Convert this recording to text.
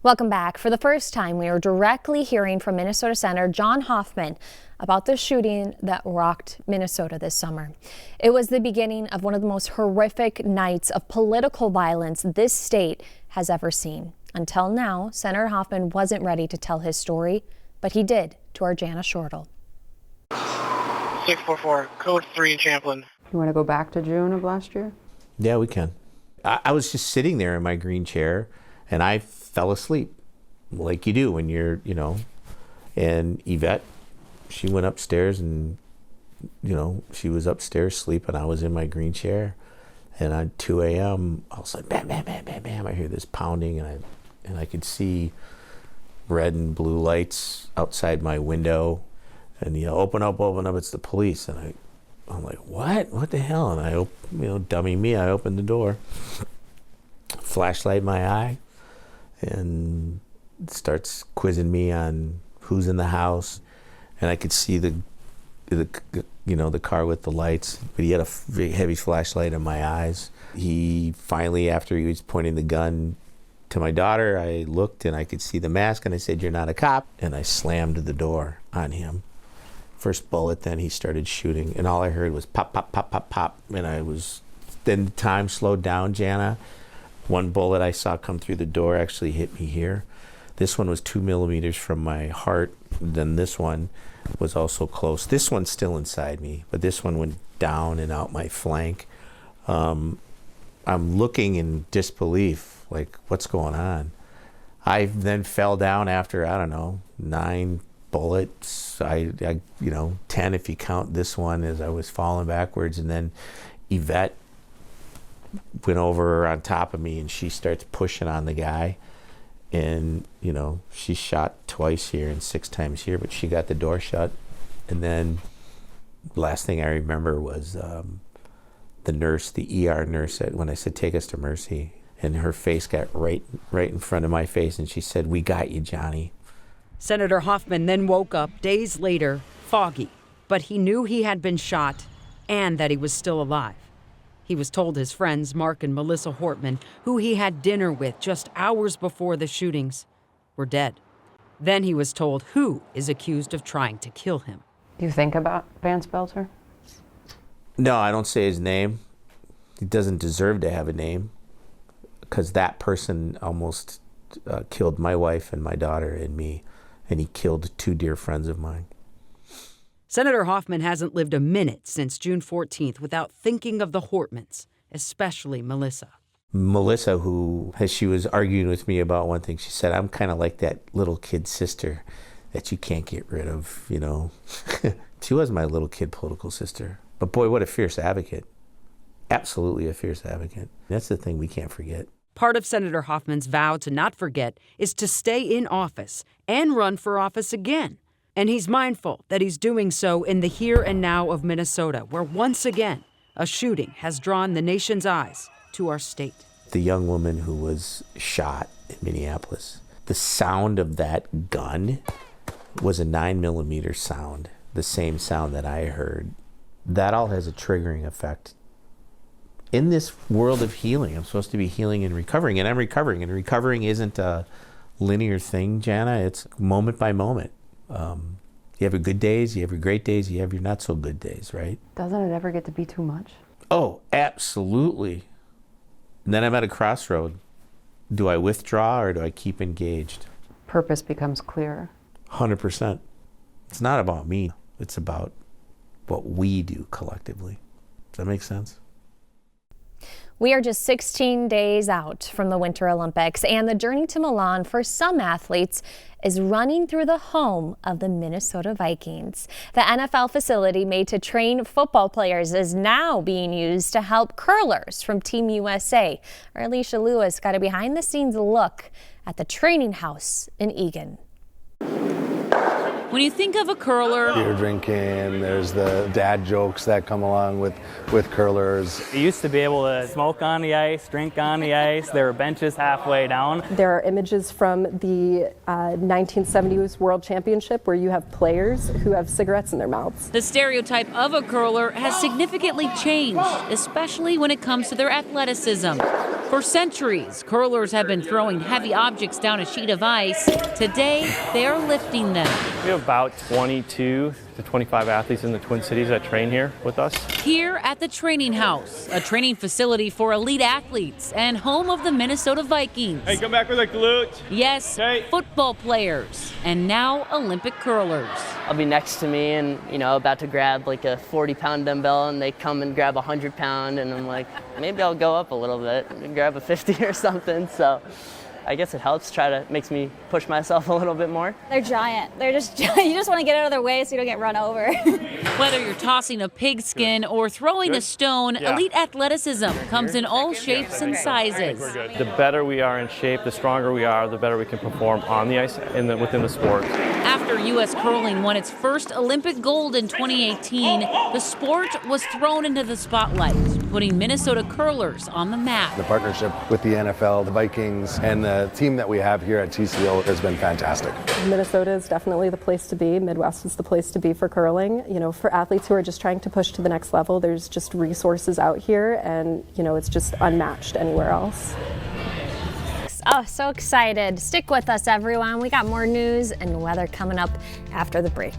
Welcome back. For the first time, we are directly hearing from Minnesota Senator John Hoffman about the shooting that rocked Minnesota this summer. It was the beginning of one of the most horrific nights of political violence this state has ever seen. Until now, Senator Hoffman wasn't ready to tell his story, but he did to our Jana Shortle. 644, code 3 in Champlin. You want to go back to June of last year? Yeah, we can. I was just sitting there in my green chair, and I fell asleep, like you do when you're, and Yvette, she went upstairs and, she was upstairs sleeping. I was in my green chair, and at 2 a.m., all of a sudden, bam, bam, bam, bam, bam, I hear this pounding, and I could see red and blue lights outside my window, and open up, it's the police. And I'm like, what the hell? And I, dummy me, I opened the door, flashlight in my eye, and starts quizzing me on who's in the house. And I could see the car with the lights, but he had a very heavy flashlight in my eyes. He finally, after he was pointing the gun to my daughter, I looked and I could see the mask, and I said, "You're not a cop." And I slammed the door on him. First bullet, then he started shooting, and all I heard was pop, pop, pop, pop, pop. And then time slowed down, Jana. One bullet I saw come through the door actually hit me here. This one was 2 millimeters from my heart. Then this one was also close. This one's still inside me, but this one went down and out my flank. I'm looking in disbelief, like, what's going on? I then fell down after, 9 bullets. I 10 if you count this one, as I was falling backwards. And then Yvette went over on top of me, and she starts pushing on the guy. And, she shot twice here and 6 times here, but she got the door shut. And then last thing I remember was the nurse, the ER nurse, when I said, "Take us to Mercy," and her face got right in front of my face, and she said, "We got you, Johnny." Senator Hoffman then woke up days later, foggy, but he knew he had been shot and that he was still alive. He was told his friends, Mark and Melissa Hortman, who he had dinner with just hours before the shootings, were dead. Then he was told who is accused of trying to kill him. Do you think about Vance Belzer? No, I don't say his name. He doesn't deserve to have a name, because that person almost killed my wife and my daughter and me, and he killed 2 dear friends of mine. Senator Hoffman hasn't lived a minute since June 14th without thinking of the Hortmans, especially Melissa. Melissa, who, as she was arguing with me about one thing, she said, "I'm kind of like that little kid sister that you can't get rid of, She was my little kid political sister. But boy, what a fierce advocate. Absolutely a fierce advocate. That's the thing we can't forget. Part of Senator Hoffman's vow to not forget is to stay in office and run for office again. And he's mindful that he's doing so in the here and now of Minnesota, where once again, a shooting has drawn the nation's eyes to our state. The young woman who was shot in Minneapolis, the sound of that gun was a 9mm sound, the same sound that I heard. That all has a triggering effect. In this world of healing, I'm supposed to be healing and recovering, and I'm recovering. And recovering isn't a linear thing, Jana. It's moment by moment. You have your good days, you have your great days, you have your not so good days, right? Doesn't it ever get to be too much? Oh, absolutely. And then I'm at a crossroad. Do I withdraw or do I keep engaged? Purpose becomes clearer. 100%. It's not about me. It's about what we do collectively. Does that make sense? We are just 16 days out from the Winter Olympics, and the journey to Milan for some athletes is running through the home of the Minnesota Vikings. The NFL facility made to train football players is now being used to help curlers from Team USA. Our Alicia Lewis got a behind-the-scenes look at the training house in Eagan. When you think of a curler, beer drinking, there's the dad jokes that come along with curlers. You used to be able to smoke on the ice, drink on the ice. There were benches halfway down. There are images from the 1970s World Championship where you have players who have cigarettes in their mouths. the stereotype of a curler has significantly changed, especially when it comes to their athleticism. For centuries, curlers have been throwing heavy objects down a sheet of ice. Today, they are lifting them. We have about 22 to 25 athletes in the Twin Cities that train here with us. Here at the Training House, a training facility for elite athletes and home of the Minnesota Vikings. Hey, come back with a glute. Yes, Okay. football players and now Olympic curlers. I'll be next to me and, about to grab like a 40-pound dumbbell and they come and grab a 100-pound and I'm like, maybe I'll go up a little bit and grab a 50 or something. So I guess it helps, makes me push myself a little bit more. They're giant. They're just you just want to get out of their way so you don't get run over. Whether you're tossing a pigskin or throwing a stone, elite athleticism comes in all shapes and sizes. The better we are in shape, the stronger we are, the better we can perform on the ice and within the sport. After U.S. curling won its first Olympic gold in 2018, the sport was thrown into the spotlight, putting Minnesota curlers on the map. The partnership with the NFL, the Vikings, and the team that we have here at TCO has been fantastic. Minnesota is definitely the place to be. Midwest is the place to be for curling. For athletes who are just trying to push to the next level, there's just resources out here and, it's just unmatched anywhere else. Oh, so excited. Stick with us, everyone. We got more news and weather coming up after the break.